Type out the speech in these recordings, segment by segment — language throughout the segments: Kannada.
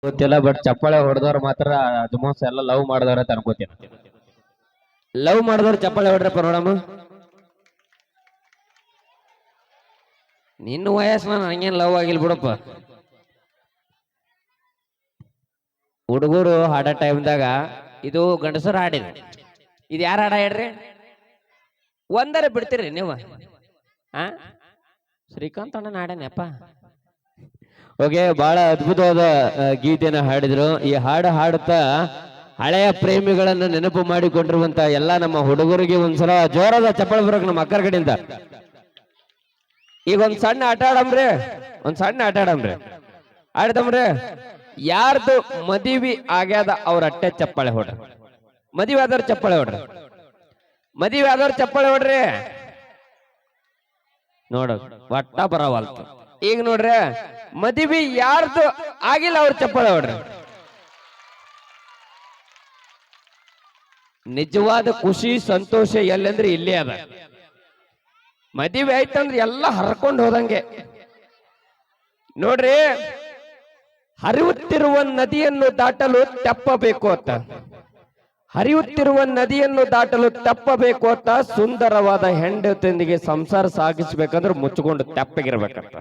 ಗೊತ್ತಿಲ್ಲ ಬಟ್ ಚಪ್ಪಾಳೆ ಹೊಡೆದವ್ರು ಮಾತ್ರ ಆಲ್ಮೋಸ್ಟ್ ಎಲ್ಲ ಲವ್ ಮಾಡಿದವ್ರ ಅನ್ಕೋತೀನಿ. ಲವ್ ಮಾಡಿದವ್ರು ಚಪ್ಪಾಳೆ ಹೊಡ್ರಪ್ಪ ನೋಡಮ್ಮ. ನಿನ್ನ ವಯಸ್ಸು ಹಂಗೇನ್ ಲವ್ ಆಗಿಲ್ ಬಿಡಪ್ಪ. ಹುಡುಗರು ಹಾಡೋ ಟೈಮ್ದಾಗ ಇದು ಗಂಡಸರು ಹಾಡಿದೆ. ಇದು ಯಾರು ಹಾಡ ಹೇಳ್ರಿ? ಒಂದರ ಬಿಡ್ತೀರಿ ನೀವು? ಆ ಶ್ರೀಕಾಂತ್ ಅಣ್ಣನ ಹಾಡೇನಪ್ಪ. ಓಕೆ, ಬಹಳ ಅದ್ಭುತವಾದ ಗೀತೆಯನ್ನು ಹಾಡಿದ್ರು. ಈ ಹಾಡು ಹಾಡುತ್ತಾ ಹಳೆಯ ಪ್ರೇಮಿಗಳನ್ನ ನೆನಪು ಮಾಡಿಕೊಂಡಿರುವಂತ ಎಲ್ಲ ನಮ್ಮ ಹುಡುಗರಿಗೆ ಒಂದ್ಸಲ ಜೋರಾದ ಚಪ್ಪಳ ಬರೋಕ್ ನಮ್ಮ ಅಕ್ಕರ ಕಡೆಯಿಂದ. ಈಗ ಒಂದ್ ಸಣ್ಣ ಆಟ ಆಡಮ್ರಿ, ಆಡ್ತಮ್ರಿ. ಯಾರ್ದು ಮದುವೆ ಆಗ್ಯಾದ ಅವ್ರ ಅಟ್ಟೆ ಚಪ್ಪಾಳೆ ಹೊಡ್ರಿ. ಮದುವೆ ಆದವ್ರ ಚಪ್ಪಾಳೆ ಹೊಡ್ರಿ. ನೋಡ ಒಟ್ಟ ಬರವಲ್ತು. ಈಗ ನೋಡ್ರಿ, ಮದುವೆ ಯಾರ್ದು ಆಗಿಲ್ಲ ಅವ್ರ ಚಪ್ಪಾಳೆ ಹೊಡ್ರಿ. ನಿಜವಾದ ಖುಷಿ ಸಂತೋಷ ಎಲ್ಲಂದ್ರೆ ಇಲ್ಲೇ ಅದ. ಮದುವೆ ಆಯ್ತಂದ್ರೆ ಎಲ್ಲ ಹರ್ಕೊಂಡು ಹೋದಂಗೆ. ನೋಡ್ರಿ, ಹರಿಯುತ್ತಿರುವ ನದಿಯನ್ನು ದಾಟಲು ತೆಪ್ಪಬೇಕು ಅಂತ, ಸುಂದರವಾದ ಹೆಂಡತಿಯೊಂದಿಗೆ ಸಂಸಾರ ಸಾಗಿಸ್ಬೇಕಂದ್ರೆ ಮುಚ್ಚಿಕೊಂಡು ತೆಪ್ಪಗಿರ್ಬೇಕಂತ.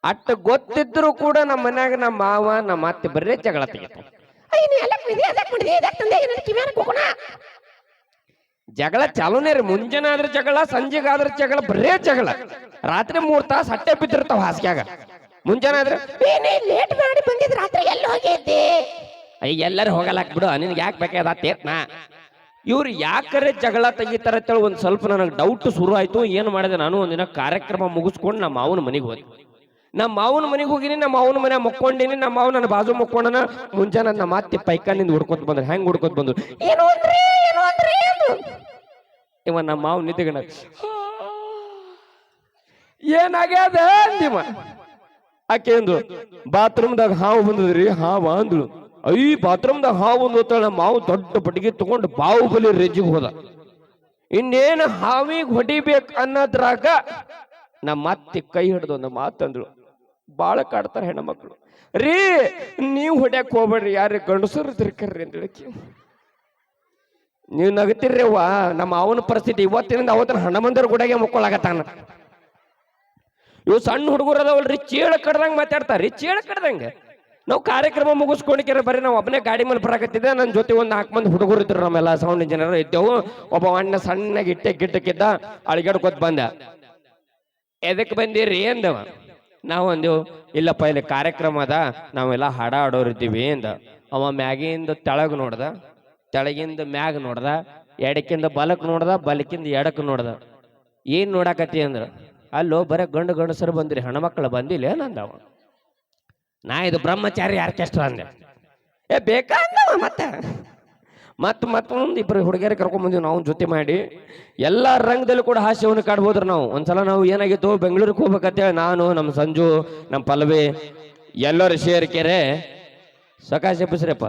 ಅಟ್ಟು ಗೊತ್ತಿದ್ರು ಕೂಡ ನಮ್ಮ ಮನ್ಯಾಗ ನಮ್ಮ ಮಾವ ನಮ್ಮ ಅತ್ತೆ ಬರೇ ಜಗಳ ತೆಗಿತಾವ. ಜಗಳ ಚಾಲೂನೇ ರೀ. ಮುಂಜಾನೆ ಆದ್ರೆ ಜಗಳ, ಸಂಜೆಗಾದ್ರೆ ಜಗಳ, ಬರೇ ಜಗಳ. ರಾತ್ರಿ 3 ತಾಸು ಹಟ್ಟೆ ಬಿದ್ದಿರ್ತಾವ ಹಾಸಿಗ್ಯಾಗ. ಮುಂಜಾನೆ ಆದ್ರೆ ಲೇಟ್ ಮಾಡಿ ಬಂದಿದ್, ರಾತ್ರಿ ಎಲ್ಲಿ ಹೋಗಿದ್ದೆ? ಎಲ್ಲರೂ ಹೋಗಲಾಕ್ ಬಿಡು, ನಿನ್ಗೆ ಯಾಕೆ ಬೇಕಾದ? ಇವ್ರು ಯಾಕರೆ ಜಗಳ ತೆಗಿತಾರ ಅಂತೇಳಿ ಒಂದ್ ಸ್ವಲ್ಪ ನನಗೆ ಡೌಟ್ ಶುರು ಆಯ್ತು. ಏನು ಮಾಡಿದೆ ನಾನು, ಒಂದಿನ ಕಾರ್ಯಕ್ರಮ ಮುಗಿಸ್ಕೊಂಡು ನಮ್ಮ ಮಾವನ ಮನೆಗೆ ಹೋದೆ. ನಮ್ಮ ಮಾವನ ಮನೆಗೆ ಹೋಗಿನಿ, ನಮ್ಮ ಮಾವನ ಮನೆ ಮಕ್ಕೊಂಡಿನಿ. ನಮ್ಮ ಮಾವ ನನ್ನ ಬಾಜು ಮಕ್ಕೊಂಡನ. ಮುಂಜಾನೆ ನಮ್ಮ ಅತ್ತೆ ಪೈಕಾನಿಂದ ಹುಡ್ಕೊತ್ ಬಂದ್ರು. ಹೆಂಗ್ ಹುಡ್ಕೊತ್ ಬಂದ್ರು? ಏನು ಇವ ನಮ್ಮ ಮಾವ ನಿದ್ದೆಗಣ ಏನಾಗ್ಯದ ಅಂದಿವ. ಆಕೆ ಅಂದು, ಬಾತ್ರೂಮ್ದಾಗ ಹಾವು ಬಂದದ್ರಿ. ಹಾವ ಅಂದ್ಳು. ಬಾತ್ರೂಮ್ದಾಗ ಹಾವು ಬಂದು ನಮ್ಮ ಮಾವು ದೊಡ್ಡ ಬಟ್ಟಿಗೆ ತಗೊಂಡು ಬಾಹುಬಲಿ ರೇಜಿಗೆ ಹೋದ. ಇನ್ನೇನು ಹಾವಿಗೆ ಹೊಡಿಬೇಕು ಅನ್ನೋದ್ರಾಗ ನಮ್ಮ ಅತ್ತೆ ಕೈ ಹಿಡ್ದು ಒಂದು ಮಾತಂದ್ರು. ಬಾಳ ಕಾಡ್ತಾರ ಹೆಣ್ಮಕ್ಳು. ರೀ, ನೀವು ಹೊಡ್ಯಾಕ್ ಹೋಗ್ಬೇಡ್ರಿ, ಯಾರು ಗಂಡಸರು ತಿರ್ಕರ್ರಿ ಅಂತ ಹೇಳಕ್ಕೆ ನೀವು ನಗತಿರ್ರಿ. ಅವ್ವ, ನಮ್ಮ ಅವನ ಪರಿಸ್ಥಿತಿ ಇವತ್ತಿನಿಂದ ಅವತ್ತಿನ ಹಣ ಮಂದಿರ ಗುಡಾಗೆ ಮುಕ್ಕೊಳಗತ್ತಾನ. ಇವು ಸಣ್ಣ ಹುಡುಗರು ಅದಾವಲ್ರಿ, ಚೇಳ ಕಡ್ದಂಗ ಮಾತಾಡ್ತಾರ್ರಿ. ಚೇಳ ಕಡ್ದಂಗ. ನಾವು ಕಾರ್ಯಕ್ರಮ ಮುಗಿಸ್ಕೊಂಡಿಕ್ಕಿರ ಬರೀ ನಾವು ಒಬ್ಬನೇ ಗಾಡಿ ಮೇಲೆ ಬರಾಕತ್ತಿದ್ದೆ. ನನ್ನ ಜೊತೆ ಒಂದು 4 ಮಂದಿ ಹುಡುಗರು ಇದ್ರು. ನಮ್ಮೆಲ್ಲ ಸೌಂಡ್ ಇಂಜಿನಿಯರ್ ಇದ್ದೆವು. ಒಬ್ಬ ಅಣ್ಣ ಸಣ್ಣಗೆ ಗಿಟ್ಟಕ್ಕಿದ್ದ. ಅಳಿಗಾಡ್ಕೊತ ಬಂದ. ಎದಕ್ ಬಂದಿರಿ ಅಂದವ. ನಾವು ಅಂದೆವು, ಇಲ್ಲಪ್ಪ ಇಲ್ಲಿ ಕಾರ್ಯಕ್ರಮ ಅದ, ನಾವೆಲ್ಲ ಹಾಡ ಆಡೋರಿದ್ದೀವಿ ಅಂದ. ಅವ ಮ್ಯಾಗಿಂದ ತೆಳಗ್ ನೋಡ್ದ, ತೆಳಗಿಂದ ಮ್ಯಾಗ ನೋಡ್ದ, ಎಡಕ್ಕಿಂದ ಬಲಕ್ ನೋಡ್ದ, ಬಲಕ್ಕಿಂದ ಎಡಕ್ ನೋಡ್ದ. ಏನ್ ನೋಡಾಕತಿ ಅಂದ್ರ, ಅಲ್ಲೋ ಬರೇ ಗಂಡಸರು ಬಂದ್ರಿ, ಹೆಣ್ಮಕ್ಳು ಬಂದಿಲ್ಲ ಏನಂದವ. ನಾ ಇದು ಬ್ರಹ್ಮಚಾರಿ ಆರ್ಕೆಸ್ಟ್ರಾ ಅಂದೆ. ಬೇಕಂದವ. ಮತ್ತೊಂದು 2 ಹುಡುಗಿಯರು ಕರ್ಕೊಂಡ್ ಬಂದಿವಿ ನಾವು ಜೊತೆ ಮಾಡಿ. ಎಲ್ಲ ರಂಗದಲ್ಲಿ ಕೂಡ ಹಾಸ್ಯವನ್ನು ಕಾಡ್ಬೋದ್ರಿ ನಾವು. ಒಂದ್ಸಲ ನಾವು ಏನಾಗಿತ್ತು, ಬೆಂಗಳೂರಿಗೆ ಹೋಗ್ಬೇಕಂತೇಳಿ ನಾನು, ನಮ್ಮ ಸಂಜು, ನಮ್ಮ ಪಲ್ಲವಿ ಎಲ್ಲರೂ ಸೇರ್ಕೆರೆ ಸಕಾಶ ಎಬ್ಬಿಸ್ರಪ್ಪ.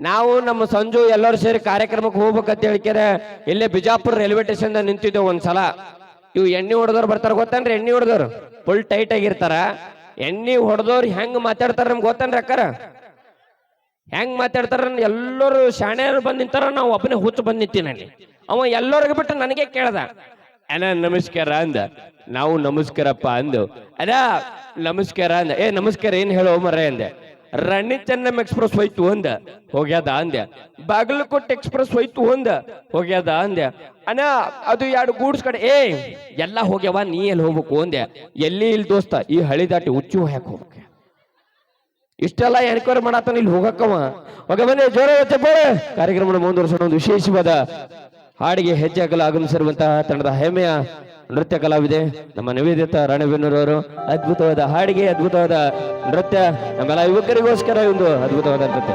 ನಾವು ನಮ್ಮ ಸಂಜು ಎಲ್ಲರೂ ಸೇರಿ ಕಾರ್ಯಕ್ರಮಕ್ಕೆ ಹೋಗ್ಬೇಕಂತ ಹೇಳಿಕೆರೆ ಇಲ್ಲೇ ಬಿಜಾಪುರ ರೈಲ್ವೆ ಸ್ಟೇಷನ್ ನಿಂತಿದ್ದೇವೆ. ಒಂದ್ಸಲ ಇವು ಎಣ್ಣೆ ಹೊಡೆದವ್ರು ಬರ್ತಾರ, ಗೊತ್ತನ್ರಿ? ಎಣ್ಣೆ ಹೊಡೆದವ್ರು ಫುಲ್ ಟೈಟ್ ಆಗಿರ್ತಾರ. ಎಣ್ಣೆ ಹೊಡೆದವ್ರು ಹೆಂಗ್ ಮಾತಾಡ್ತಾರ ನಮ್ಗೆ ಗೊತ್ತನ್ರಿ ಅಕ್ಕಾರ? ಹೆಂಗ್ ಮಾತಾಡ್ತಾರ? ಎಲ್ಲರೂ ಶಾಣೆಯರು ಬಂದ್ ನಿಂತಾರ, ನಾವು ಒಬ್ಬನೇ ಹುಚ್ಚು ಬಂದ್ ನಿಂತೀನಿ. ಅವ ಎಲ್ಲರಿಗೂ ಬಿಟ್ಟು ನನಗೆ ಕೇಳ್ದ, ಅಣ್ಣ ನಮಸ್ಕಾರ ಅಂದ. ನಾವು ನಮಸ್ಕಾರಪ್ಪ ಅಂದು. ಅದ ನಮಸ್ಕಾರ ಅಂದ. ನಮಸ್ಕಾರ ಏನ್ ಹೇಳೋ ಮರ ಅಂದೆ. ರಾಣಿ ಚೆನ್ನಮ್ಮ ಎಕ್ಸ್ಪ್ರೆಸ್ ಹೋಯ್ತು ಅಂದ. ಹೋಗ್ಯಾದ ಅಂದೆ. ಬಾಗಲಕೋಟೆ ಎಕ್ಸ್ಪ್ರೆಸ್ ಹೋಯ್ತು ಅಂದ. ಹೋಗ್ಯಾದ ಅಂದೆ. ಅಣ್ಣ ಅದು 2 ಗೂಡ್ಸ್ ಕಡೆ ಎಲ್ಲ ಹೋಗ್ಯಾವ, ನೀ ಎಲ್ಲಿ ಹೋಗ್ಬೇಕು ಅಂದೆ. ಎಲ್ಲಿ ಇಲ್ಲಿ ದೋಸ್ತ, ಈ ಹಳಿ ದಾಟಿ ಹುಚ್ಚು ಯಾಕೆ ಹೋಗ್ಬೇಕು? ಇಷ್ಟೆಲ್ಲ ಎನ್ಕ್ವೈರಿ ಮಾಡತ್ತಾನ, ಇಲ್ಲಿ ಹೋಗಕ್ಕವ. ಹೋಗ ಬನ್ನಿ, ಜೋರ ಚಪ್ಪಾಳೆ. ಕಾರ್ಯಕ್ರಮ ಮುಂದುವರಿಸೋಣ. ಒಂದು ವಿಶೇಷವಾದ ಹಾಡಿಗೆ ಹೆಜ್ಜೆ ಹಾಕಲು ಆಗಮಿಸಿರುವಂತಹ ತಂಡದ ಹೆಮ್ಮೆಯ ನೃತ್ಯ ಕಲಾವಿದೆ ನಮ್ಮ ನಿವೇದಿತಾ ರಾಣೆಬೆನ್ನೂರವರು. ಅದ್ಭುತವಾದ ಹಾಡಿಗೆ, ಅದ್ಭುತವಾದ ನೃತ್ಯ, ನಮ್ಮೆಲ್ಲ ಯುವಕರಿಗೋಸ್ಕರ ಒಂದು ಅದ್ಭುತವಾದ ನೃತ್ಯ.